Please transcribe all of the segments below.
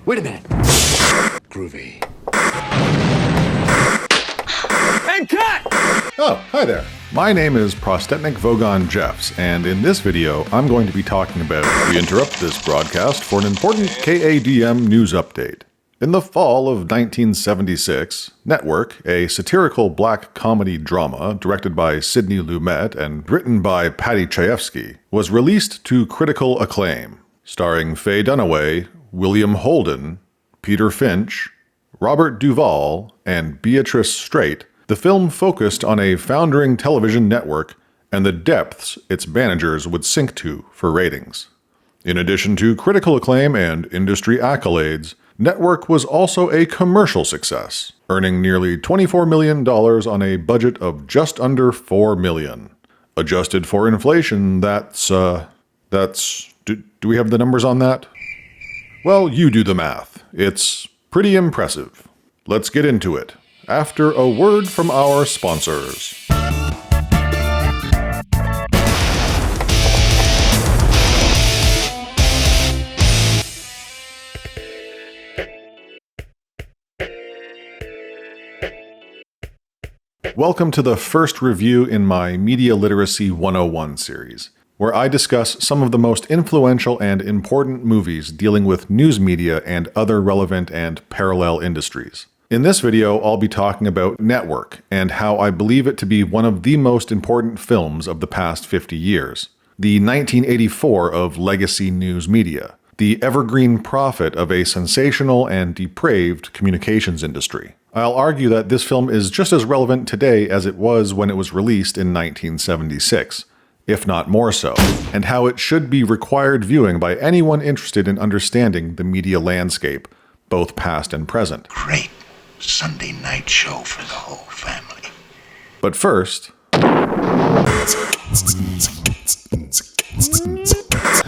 Wait a minute. Groovy. And cut! Oh, hi there. My name is Prostetnik Vogon Jeffs, and in this video, I'm going to be talking about... We interrupt this broadcast for an important KADM news update. In the fall of 1976, Network, a satirical black comedy drama directed by Sidney Lumet and written by Paddy Chayefsky, was released to critical acclaim, starring Faye Dunaway, William Holden, Peter Finch, Robert Duvall, and Beatrice Straight. The film focused on a foundering television network and the depths its managers would sink to for ratings. In addition to critical acclaim and industry accolades, Network was also a commercial success, earning nearly $24 million on a budget of just under $4 million. Adjusted for inflation, do we have the numbers on that? Well, you do the math. It's pretty impressive. Let's get into it, after a word from our sponsors. Welcome to the first review in my Media Literacy 101 series, where I discuss some of the most influential and important movies dealing with news media and other relevant and parallel industries. In this video, I'll be talking about Network and how I believe it to be one of the most important films of the past 50 years. The 1984 of legacy news media, the evergreen prophet of a sensational and depraved communications industry. I'll argue that this film is just as relevant today as it was when it was released in 1976, if not more so, and how it should be required viewing by anyone interested in understanding the media landscape, both past and present. Great Sunday night show for the whole family. But first...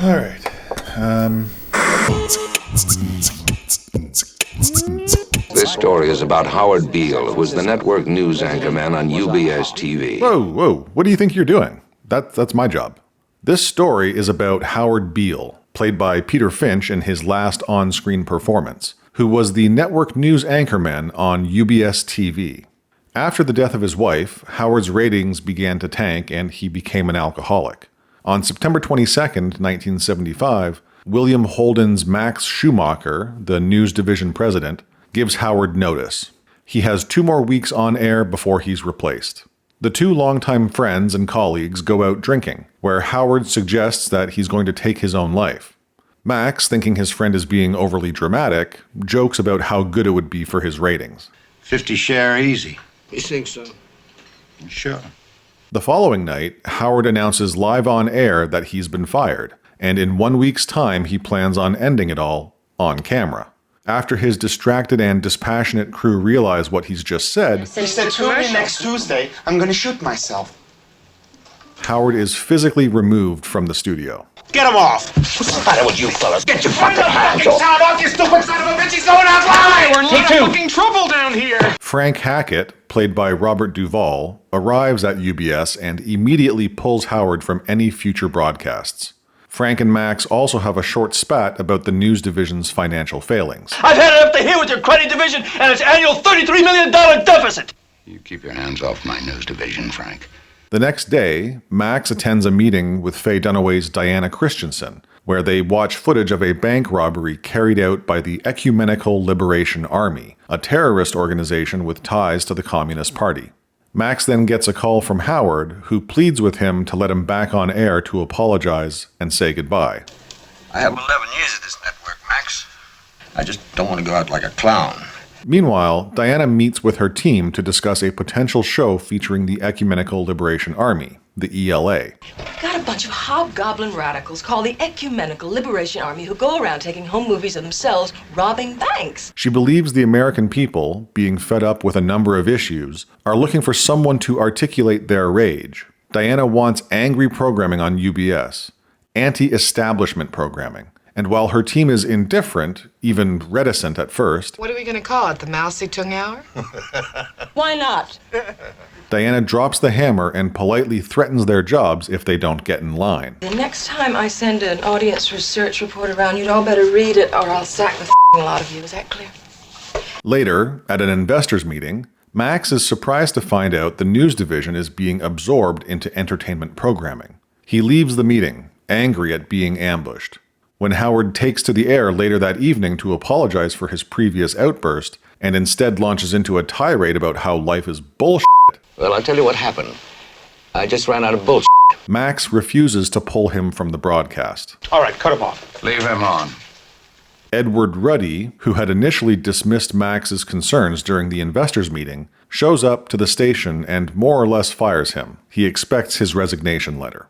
Alright, This story is about Howard Beale, who was the network news anchorman on UBS TV. Whoa, what do you think you're doing? That's my job. This story is about Howard Beale, played by Peter Finch in his last on-screen performance, who was the network news anchorman on UBS TV. After the death of his wife, Howard's ratings began to tank and he became an alcoholic. On September 22nd, 1975, William Holden's Max Schumacher, the news division president, gives Howard notice. He has 2 more weeks on air before he's replaced. The 2 longtime friends and colleagues go out drinking, where Howard suggests that he's going to take his own life. Max, thinking his friend is being overly dramatic, jokes about how good it would be for his ratings. 50 share easy. You think so? Sure. The following night, Howard announces live on air that he's been fired, and in 1 week's time he plans on ending it all on camera. After his distracted and dispassionate crew realize what he's just said, He said, tune in next Tuesday. I'm gonna shoot myself. Howard is physically removed from the studio. Get him off! What's the matter with you fellas? Get your Find fucking the hands fucking off! sound off, you stupid son of a bitch! He's going out live! We're in a lot of fucking trouble down here! Frank Hackett, played by Robert Duvall, arrives at UBS and immediately pulls Howard from any future broadcasts. Frank and Max also have a short spat about the news division's financial failings. I've had it up to here with your credit division and its annual $33 million deficit. You keep your hands off my news division, Frank. The next day, Max attends a meeting with Faye Dunaway's Diana Christensen, where they watch footage of a bank robbery carried out by the Ecumenical Liberation Army, a terrorist organization with ties to the Communist Party. Max then gets a call from Howard, who pleads with him to let him back on air to apologize and say goodbye. I have 11 years at this network, Max. I just don't want to go out like a clown. Meanwhile, Diana meets with her team to discuss a potential show featuring the Ecumenical Liberation Army, the ELA. Got a bunch of hobgoblin radicals called the Ecumenical Liberation Army who go around taking home movies of themselves robbing banks. She believes the American people, being fed up with a number of issues, are looking for someone to articulate their rage. Diana wants angry programming on UBS, anti-establishment programming. And while her team is indifferent, even reticent at first, What are we going to call it, the Mousy Tung Hour? Why not? Diana drops the hammer and politely threatens their jobs if they don't get in line. The next time I send an audience research report around, you'd all better read it or I'll sack the lot of you. Is that clear? Later, at an investors meeting, Max is surprised to find out the news division is being absorbed into entertainment programming. He leaves the meeting, angry at being ambushed. When Howard takes to the air later that evening to apologize for his previous outburst, and instead launches into a tirade about how life is bullshit, Well, I'll tell you what happened. I just ran out of bullshit. Max refuses to pull him from the broadcast. All right, cut him off. Leave him on. Edward Ruddy, who had initially dismissed Max's concerns during the investors meeting, shows up to the station and more or less fires him. He expects his resignation letter.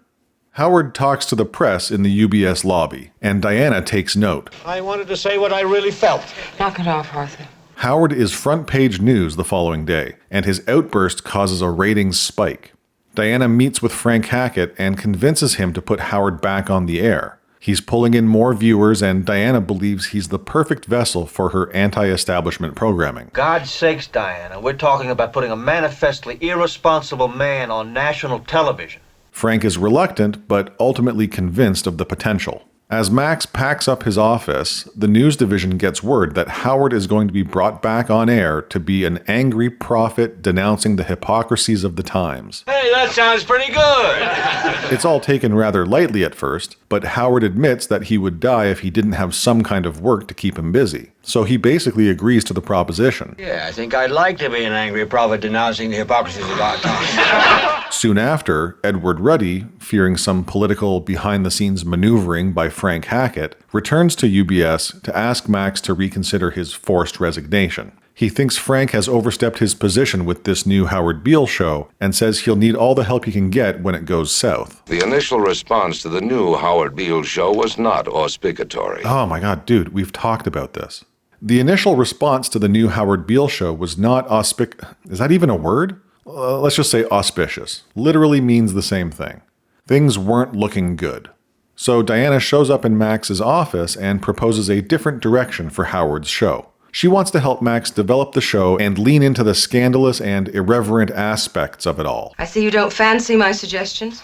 Howard talks to the press in the UBS lobby, and Diana takes note. I wanted to say what I really felt. Knock it off, Arthur. Howard is front page news the following day, and his outburst causes a ratings spike. Diana meets with Frank Hackett and convinces him to put Howard back on the air. He's pulling in more viewers, and Diana believes he's the perfect vessel for her anti-establishment programming. God's sakes, Diana, we're talking about putting a manifestly irresponsible man on national television. Frank is reluctant, but ultimately convinced of the potential. As Max packs up his office, the news division gets word that Howard is going to be brought back on air to be an angry prophet denouncing the hypocrisies of the times. Hey, that sounds pretty good. It's all taken rather lightly at first, but Howard admits that he would die if he didn't have some kind of work to keep him busy. So he basically agrees to the proposition. Yeah, I think I'd like to be an angry prophet denouncing the hypocrisies of our time. Soon after, Edward Ruddy, fearing some political behind-the-scenes maneuvering by Frank Hackett, returns to UBS to ask Max to reconsider his forced resignation. He thinks Frank has overstepped his position with this new Howard Beale show and says he'll need all the help he can get when it goes south. The initial response to the new Howard Beale show was not auspicatory. Oh my god, dude, we've talked about this. The initial response to the new Howard Beale show was not is that even a word? Let's just say auspicious. Literally means the same thing. Things weren't looking good. So Diana shows up in Max's office and proposes a different direction for Howard's show. She wants to help Max develop the show and lean into the scandalous and irreverent aspects of it all. I see you don't fancy my suggestions.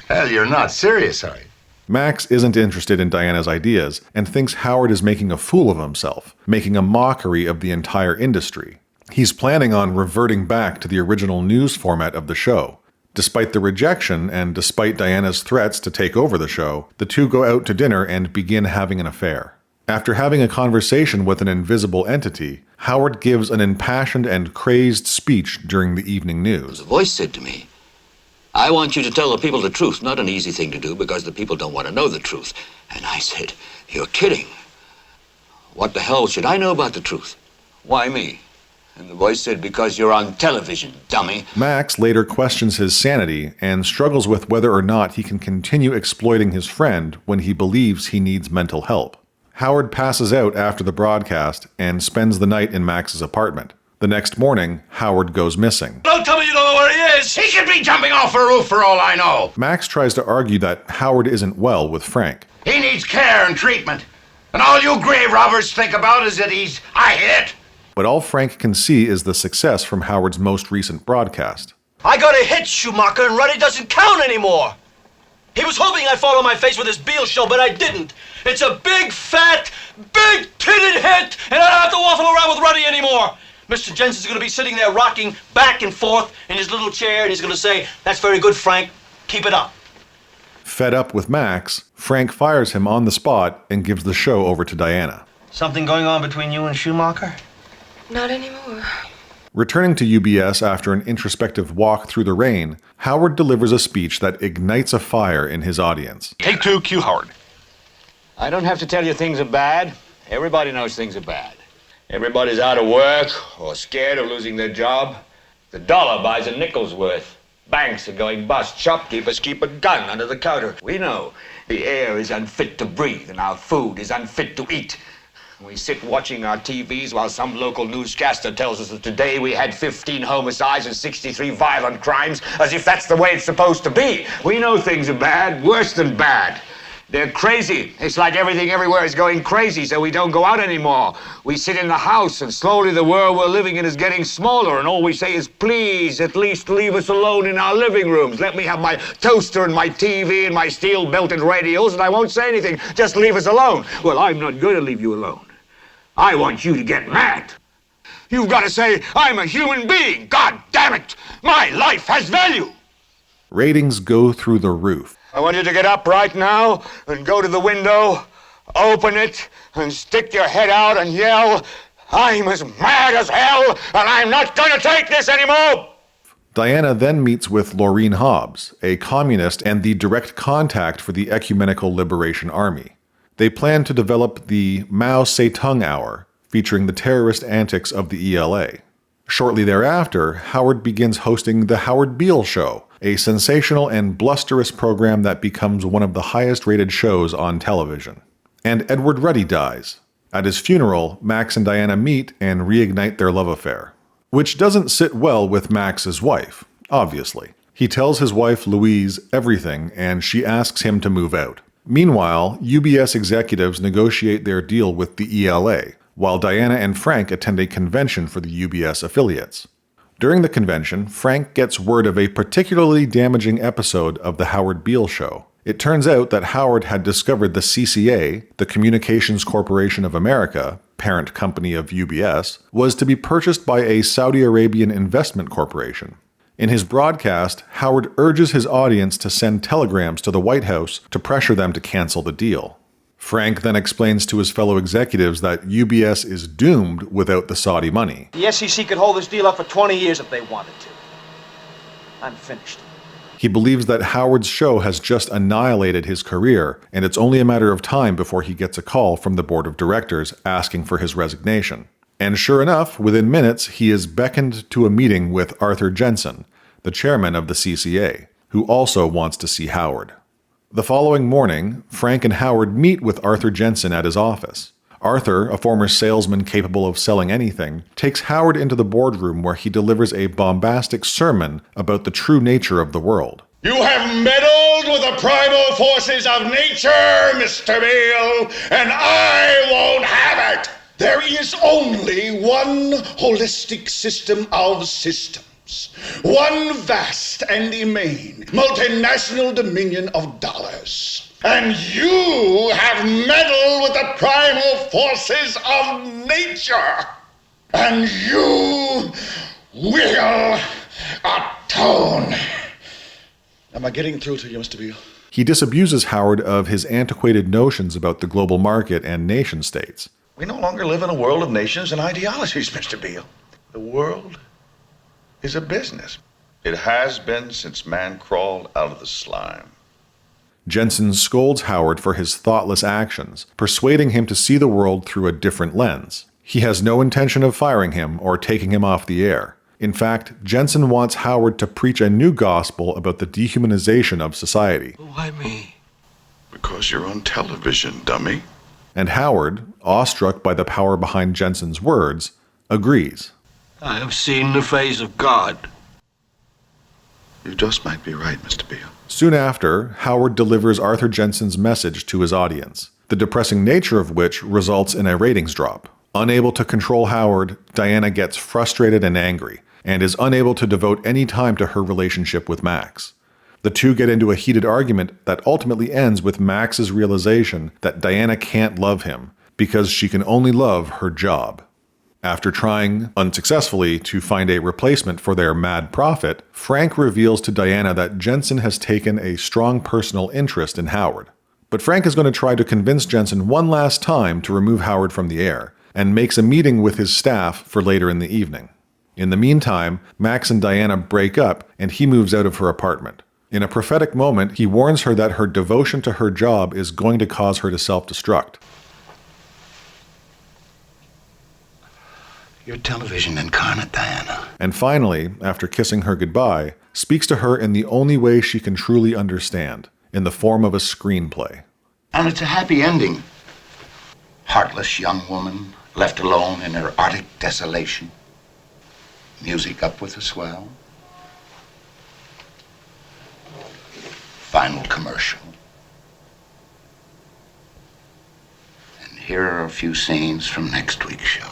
Hell, you're not serious, are you? Max isn't interested in Diana's ideas and thinks Howard is making a fool of himself, making a mockery of the entire industry. He's planning on reverting back to the original news format of the show. Despite the rejection and despite Diana's threats to take over the show, the two go out to dinner and begin having an affair. After having a conversation with an invisible entity, Howard gives an impassioned and crazed speech during the evening news. The voice said to me, I want you to tell the people the truth. Not an easy thing to do because the people don't want to know the truth. And I said, you're kidding. What the hell should I know about the truth? Why me? And the voice said, because you're on television, dummy. Max later questions his sanity and struggles with whether or not he can continue exploiting his friend when he believes he needs mental help. Howard passes out after the broadcast and spends the night in Max's apartment. The next morning, Howard goes missing. Don't tell me you don't know where he is. He could be jumping off a roof for all I know. Max tries to argue that Howard isn't well with Frank. He needs care and treatment. And all you grave robbers think about is that he's a hit. But all Frank can see is the success from Howard's most recent broadcast. I got a hit, Schumacher, and Ruddy doesn't count anymore. He was hoping I'd fall on my face with his Beale show, but I didn't. It's a big, fat, big-titted hit, and I don't have to waffle around with Ruddy anymore. Mr. Jensen's going to be sitting there rocking back and forth in his little chair, and he's going to say, that's very good, Frank. Keep it up. Fed up with Max, Frank fires him on the spot and gives the show over to Diana. Something going on between you and Schumacher? Not anymore. Returning to UBS after an introspective walk through the rain, Howard delivers a speech that ignites a fire in his audience. Take two, cue Howard. I don't have to tell you things are bad. Everybody knows things are bad. Everybody's out of work or scared of losing their job. The dollar buys a nickel's worth. Banks are going bust. Shopkeepers keep a gun under the counter. We know the air is unfit to breathe and our food is unfit to eat. We sit watching our TVs while some local newscaster tells us that today we had 15 homicides and 63 violent crimes, as if that's the way it's supposed to be. We know things are bad, worse than bad. They're crazy. It's like everything everywhere is going crazy, so we don't go out anymore. We sit in the house, and slowly the world we're living in is getting smaller, and all we say is, please, at least leave us alone in our living rooms. Let me have my toaster and my TV and my steel-belted radios, and I won't say anything. Just leave us alone. Well, I'm not going to leave you alone. I want you to get mad. You've got to say, I'm a human being. God damn it. My life has value. Ratings go through the roof. I want you to get up right now and go to the window, open it, and stick your head out and yell, I'm as mad as hell, and I'm not going to take this anymore! Diana then meets with Laureen Hobbs, a communist and the direct contact for the Ecumenical Liberation Army. They plan to develop the Mao Zedong Hour, featuring the terrorist antics of the ELA. Shortly thereafter, Howard begins hosting The Howard Beale Show, a sensational and blusterous program that becomes one of the highest-rated shows on television. And Edward Ruddy dies. At his funeral, Max and Diana meet and reignite their love affair, which doesn't sit well with Max's wife, obviously. He tells his wife, Louise, everything, and she asks him to move out. Meanwhile, UBS executives negotiate their deal with the ELA, while Diana and Frank attend a convention for the UBS affiliates. During the convention, Frank gets word of a particularly damaging episode of The Howard Beale Show. It turns out that Howard had discovered the CCA, the Communications Corporation of America, parent company of UBS, was to be purchased by a Saudi Arabian investment corporation. In his broadcast, Howard urges his audience to send telegrams to the White House to pressure them to cancel the deal. Frank then explains to his fellow executives that UBS is doomed without the Saudi money. The SEC could hold this deal up for 20 years if they wanted to. I'm finished. He believes that Howard's show has just annihilated his career, and it's only a matter of time before he gets a call from the board of directors asking for his resignation. And sure enough, within minutes, he is beckoned to a meeting with Arthur Jensen, the chairman of the CCA, who also wants to see Howard. The following morning, Frank and Howard meet with Arthur Jensen at his office. Arthur, a former salesman capable of selling anything, takes Howard into the boardroom where he delivers a bombastic sermon about the true nature of the world. You have meddled with the primal forces of nature, Mr. Beale, and I won't have it! There is only one holistic system of systems. One vast and immane multinational dominion of dollars. And you have meddled with the primal forces of nature. And you will atone. Am I getting through to you, Mr. Beale? He disabuses Howard of his antiquated notions about the global market and nation states. We no longer live in a world of nations and ideologies, Mr. Beale. The world is a business. It has been since man crawled out of the slime. Jensen scolds Howard for his thoughtless actions, persuading him to see the world through a different lens. He has no intention of firing him or taking him off the air. In fact, Jensen wants Howard to preach a new gospel about the dehumanization of society. Why me? Because you're on television, dummy. And Howard, awestruck by the power behind Jensen's words, agrees. I have seen the face of God. You just might be right, Mr. Beale. Soon after, Howard delivers Arthur Jensen's message to his audience, the depressing nature of which results in a ratings drop. Unable to control Howard, Diana gets frustrated and angry, and is unable to devote any time to her relationship with Max. The two get into a heated argument that ultimately ends with Max's realization that Diana can't love him, because she can only love her job. After trying, unsuccessfully, to find a replacement for their mad prophet, Frank reveals to Diana that Jensen has taken a strong personal interest in Howard. But Frank is going to try to convince Jensen one last time to remove Howard from the air, and makes a meeting with his staff for later in the evening. In the meantime, Max and Diana break up, and he moves out of her apartment. In a prophetic moment, he warns her that her devotion to her job is going to cause her to self-destruct. You're television incarnate, Diana. And finally, after kissing her goodbye, speaks to her in the only way she can truly understand, in the form of a screenplay. And it's a happy ending. Heartless young woman, left alone in her Arctic desolation. Music up with a swell. Final commercial. here are a few scenes from next week's show.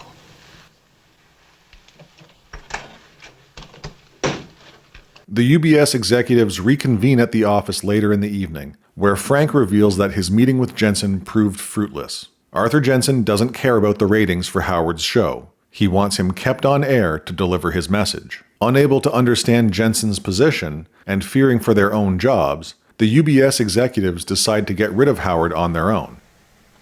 The UBS executives reconvene at the office later in the evening, where Frank reveals that his meeting with Jensen proved fruitless. Arthur Jensen doesn't care about the ratings for Howard's show. He wants him kept on air to deliver his message. Unable to understand Jensen's position, and fearing for their own jobs, the UBS executives decide to get rid of Howard on their own.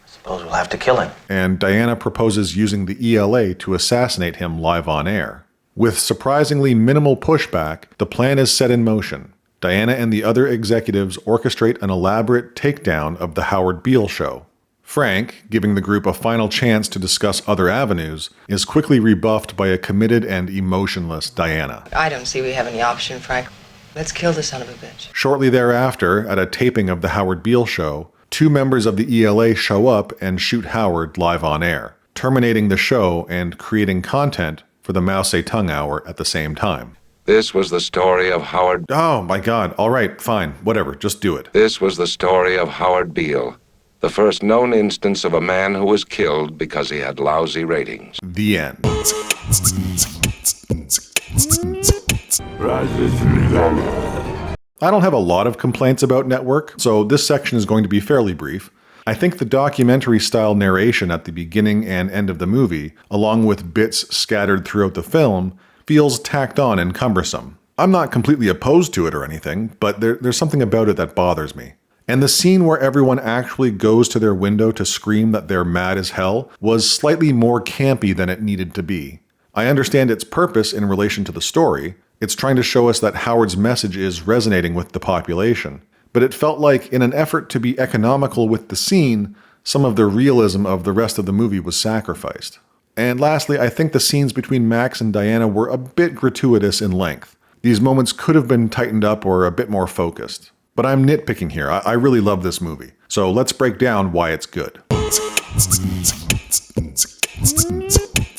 Suppose we'll have to kill him. And Diana proposes using the ELA to assassinate him live on air. With surprisingly minimal pushback, the plan is set in motion. Diana and the other executives orchestrate an elaborate takedown of the Howard Beale show. Frank, giving the group a final chance to discuss other avenues, is quickly rebuffed by a committed and emotionless Diana. I don't see we have any option, Frank. Let's kill the son of a bitch. Shortly thereafter, at a taping of the Howard Beale show, 2 members of the ELA show up and shoot Howard live on air, terminating the show and creating content for the Mao Zedong Hour at the same time. This was the story of Howard... Oh my god, alright, fine, whatever, just do it. This was the story of Howard Beale, the first known instance of a man who was killed because he had lousy ratings. The end. I don't have a lot of complaints about Network, so this section is going to be fairly brief. I think the documentary-style narration at the beginning and end of the movie, along with bits scattered throughout the film, feels tacked on and cumbersome. I'm not completely opposed to it or anything, but there's something about it that bothers me. And the scene where everyone actually goes to their window to scream that they're mad as hell was slightly more campy than it needed to be. I understand its purpose in relation to the story. It's trying to show us that Howard's message is resonating with the population. But it felt like, in an effort to be economical with the scene, some of the realism of the rest of the movie was sacrificed. And lastly, I think the scenes between Max and Diana were a bit gratuitous in length. These moments could have been tightened up or a bit more focused. But I'm nitpicking here. I really love this movie. So let's break down why it's good.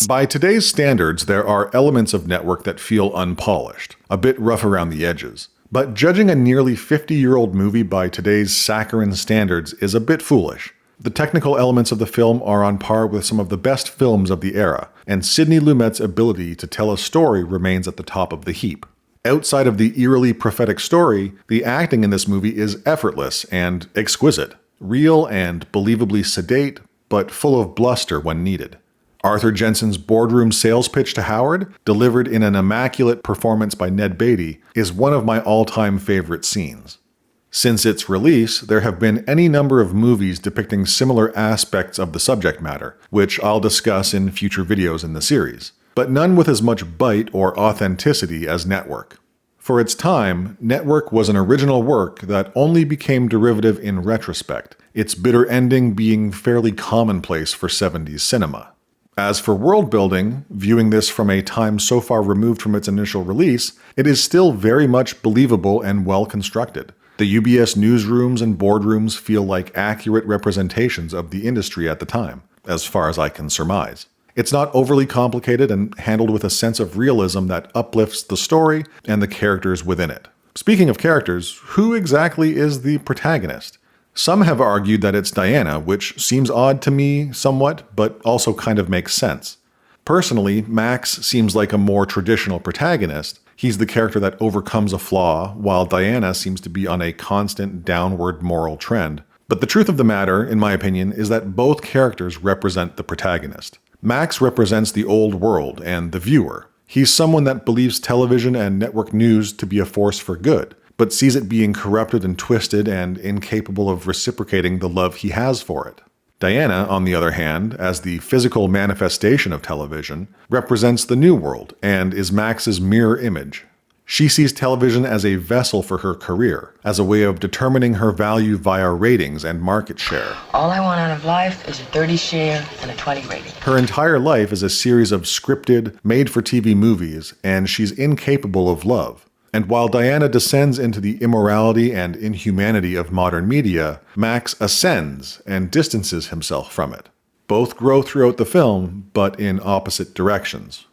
By today's standards, there are elements of Network that feel unpolished, a bit rough around the edges. But judging a nearly 50-year-old movie by today's saccharine standards is a bit foolish. The technical elements of the film are on par with some of the best films of the era, and Sidney Lumet's ability to tell a story remains at the top of the heap. Outside of the eerily prophetic story, the acting in this movie is effortless and exquisite, real and believably sedate, but full of bluster when needed. Arthur Jensen's boardroom sales pitch to Howard, delivered in an immaculate performance by Ned Beatty, is one of my all-time favorite scenes. Since its release, there have been any number of movies depicting similar aspects of the subject matter, which I'll discuss in future videos in the series, but none with as much bite or authenticity as Network. For its time, Network was an original work that only became derivative in retrospect, its bitter ending being fairly commonplace for 70s cinema. As for world building, viewing this from a time so far removed from its initial release, it is still very much believable and well constructed. The UBS newsrooms and boardrooms feel like accurate representations of the industry at the time, as far as I can surmise. It's not overly complicated and handled with a sense of realism that uplifts the story and the characters within it. Speaking of characters, who exactly is the protagonist? Some have argued that it's Diana, which seems odd to me somewhat, but also kind of makes sense. Personally, Max seems like a more traditional protagonist. He's the character that overcomes a flaw, while Diana seems to be on a constant downward moral trend. But the truth of the matter, in my opinion, is that both characters represent the protagonist. Max represents the old world and the viewer. He's someone that believes television and network news to be a force for good, but sees it being corrupted and twisted and incapable of reciprocating the love he has for it. Diana, on the other hand, as the physical manifestation of television, represents the new world and is Max's mirror image. She sees television as a vessel for her career, as a way of determining her value via ratings and market share. All I want out of life is a 30 share and a 20 rating. Her entire life is a series of scripted, made-for-TV movies, and she's incapable of love. And while Diana descends into the immorality and inhumanity of modern media, Max ascends and distances himself from it. Both grow throughout the film, but in opposite directions.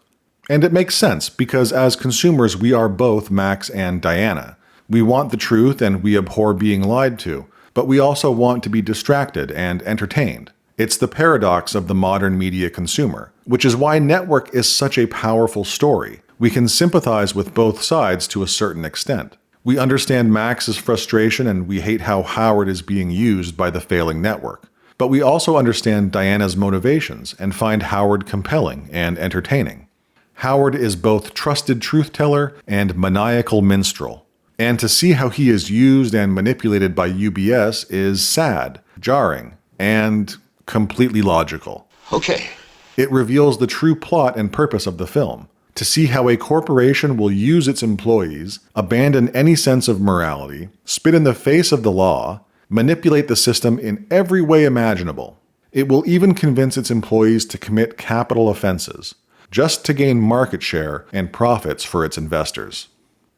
And it makes sense, because as consumers we are both Max and Diana. We want the truth and we abhor being lied to, but we also want to be distracted and entertained. It's the paradox of the modern media consumer, which is why Network is such a powerful story. We can sympathize with both sides to a certain extent. We understand Max's frustration and we hate how Howard is being used by the failing network. But we also understand Diana's motivations and find Howard compelling and entertaining. Howard is both trusted truth-teller and maniacal minstrel. And to see how he is used and manipulated by UBS is sad, jarring, and completely logical. Okay. It reveals the true plot and purpose of the film. To see how a corporation will use its employees, abandon any sense of morality, spit in the face of the law, manipulate the system in every way imaginable. It will even convince its employees to commit capital offenses, just to gain market share and profits for its investors.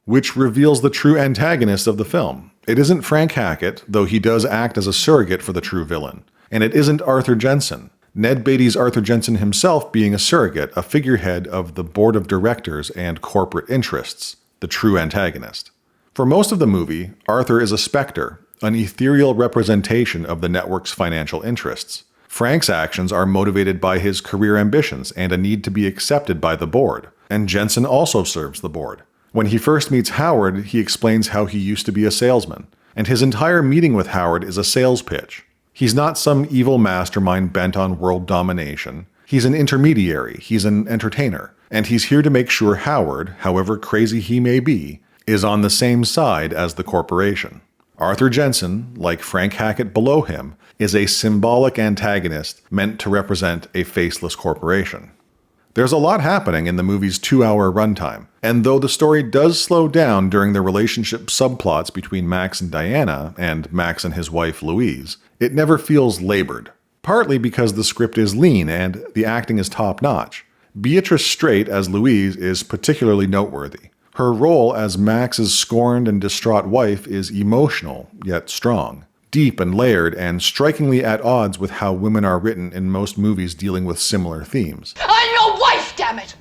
Which reveals the true antagonist of the film. It isn't Frank Hackett, though he does act as a surrogate for the true villain. And it isn't Arthur Jensen. Ned Beatty's Arthur Jensen himself being a surrogate, a figurehead of the board of directors and corporate interests, the true antagonist. For most of the movie, Arthur is a specter, an ethereal representation of the network's financial interests. Frank's actions are motivated by his career ambitions and a need to be accepted by the board, and Jensen also serves the board. When he first meets Howard, he explains how he used to be a salesman, and his entire meeting with Howard is a sales pitch. He's not some evil mastermind bent on world domination. He's an intermediary, he's an entertainer, and he's here to make sure Howard, however crazy he may be, is on the same side as the corporation. Arthur Jensen, like Frank Hackett below him, is a symbolic antagonist meant to represent a faceless corporation. There's a lot happening in the movie's 2-hour runtime, and though the story does slow down during the relationship subplots between Max and Diana, and Max and his wife Louise, it never feels labored, partly because the script is lean and the acting is top-notch. Beatrice Straight as Louise is particularly noteworthy. Her role as Max's scorned and distraught wife is emotional, yet strong, deep and layered, and strikingly at odds with how women are written in most movies dealing with similar themes. I'm your wife, damn it!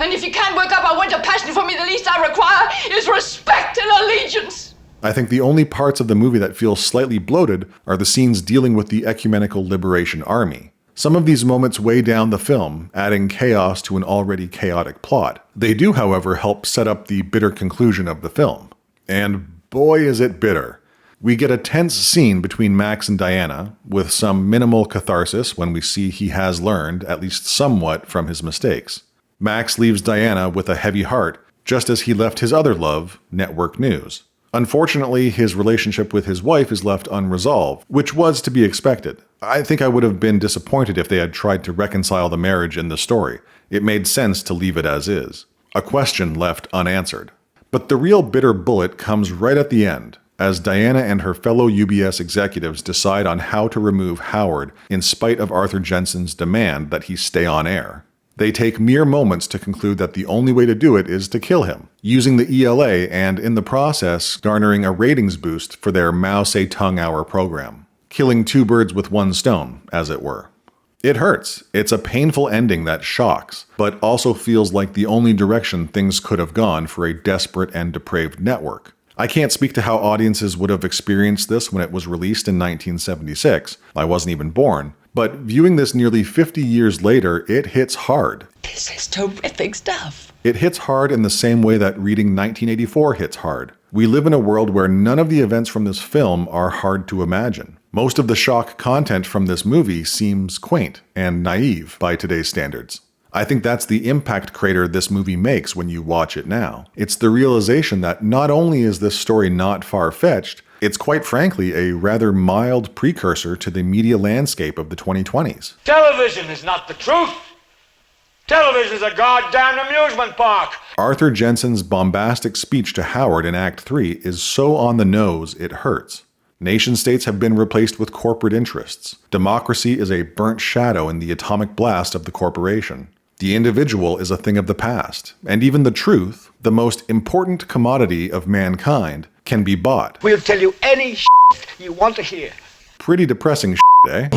And if you can't work up a winter passion for me, the least I require is respect and allegiance! I think the only parts of the movie that feel slightly bloated are the scenes dealing with the Ecumenical Liberation Army. Some of these moments weigh down the film, adding chaos to an already chaotic plot. They do, however, help set up the bitter conclusion of the film. And boy is it bitter. We get a tense scene between Max and Diana, with some minimal catharsis when we see he has learned, at least somewhat, from his mistakes. Max leaves Diana with a heavy heart, just as he left his other love, network news. Unfortunately, his relationship with his wife is left unresolved, which was to be expected. I think I would have been disappointed if they had tried to reconcile the marriage in the story. It made sense to leave it as is. A question left unanswered. But the real bitter bullet comes right at the end, as Diana and her fellow UBS executives decide on how to remove Howard in spite of Arthur Jensen's demand that he stay on air. They take mere moments to conclude that the only way to do it is to kill him, using the ELA and, in the process, garnering a ratings boost for their Mao Zedong Hour program. Killing two birds with one stone, as it were. It hurts. It's a painful ending that shocks, but also feels like the only direction things could have gone for a desperate and depraved network. I can't speak to how audiences would have experienced this when it was released in 1976. I wasn't even born. But viewing this nearly 50 years later, it hits hard. This is terrific stuff. It hits hard in the same way that reading 1984 hits hard. We live in a world where none of the events from this film are hard to imagine. Most of the shock content from this movie seems quaint and naive by today's standards. I think that's the impact crater this movie makes when you watch it now. It's the realization that not only is this story not far-fetched, it's quite frankly a rather mild precursor to the media landscape of the 2020s. Television is not the truth. Television is a goddamn amusement park. Arthur Jensen's bombastic speech to Howard in Act 3 is so on the nose it hurts. Nation-states have been replaced with corporate interests. Democracy is a burnt shadow in the atomic blast of the corporation. The individual is a thing of the past, and even the truth, the most important commodity of mankind, can be bought. We'll tell you any you want to hear. Pretty depressing eh?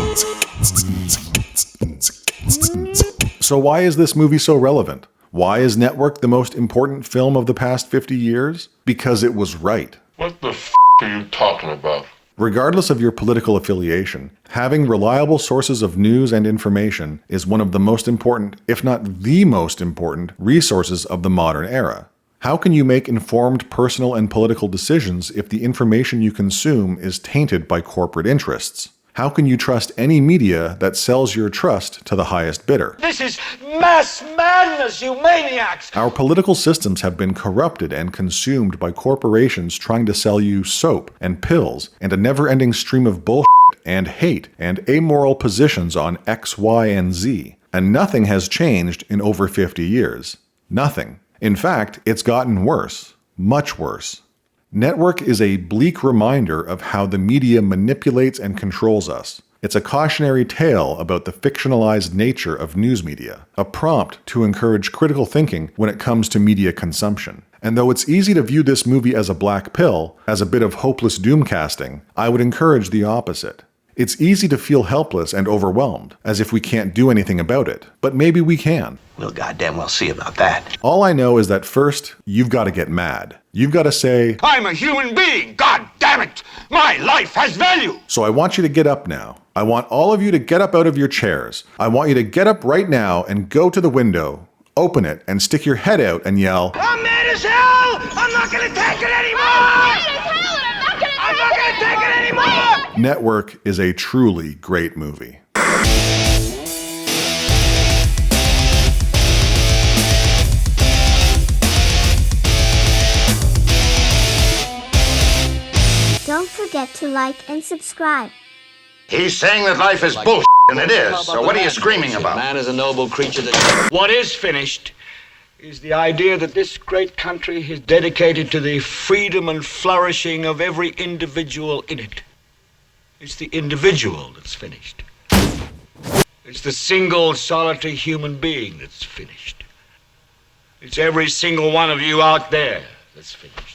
So why is this movie so relevant? Why is Network the most important film of the past 50 years? Because it was right. What the are you talking about? Regardless of your political affiliation, having reliable sources of news and information is one of the most important, if not the most important, resources of the modern era. How can you make informed personal and political decisions if the information you consume is tainted by corporate interests? How can you trust any media that sells your trust to the highest bidder? This is mass madness, you maniacs! Our political systems have been corrupted and consumed by corporations trying to sell you soap and pills and a never-ending stream of bullshit and hate and amoral positions on X, Y, and Z. And nothing has changed in over 50 years. Nothing. In fact, it's gotten worse. Much worse. Network is a bleak reminder of how the media manipulates and controls us. It's a cautionary tale about the fictionalized nature of news media, a prompt to encourage critical thinking when it comes to media consumption. And though it's easy to view this movie as a black pill, as a bit of hopeless doomcasting, I would encourage the opposite. It's easy to feel helpless and overwhelmed, as if we can't do anything about it. But maybe we can. We'll goddamn well see about that. All I know is that first, you've got to get mad. You've got to say, I'm a human being, god damn it! My life has value! So I want you to get up now. I want all of you to get up out of your chairs. I want you to get up right now and go to the window, open it, and stick your head out and yell, I'm mad as hell! I'm not gonna take it anymore! I'm not gonna take it anymore! Network is a truly great movie. Don't forget to like and subscribe. He's saying that life is bullshit, and it is. So what are you screaming about? Man is a noble creature that... What is finished is the idea that this great country is dedicated to the freedom and flourishing of every individual in it. It's the individual that's finished. It's the single, solitary human being that's finished. It's every single one of you out there that's finished.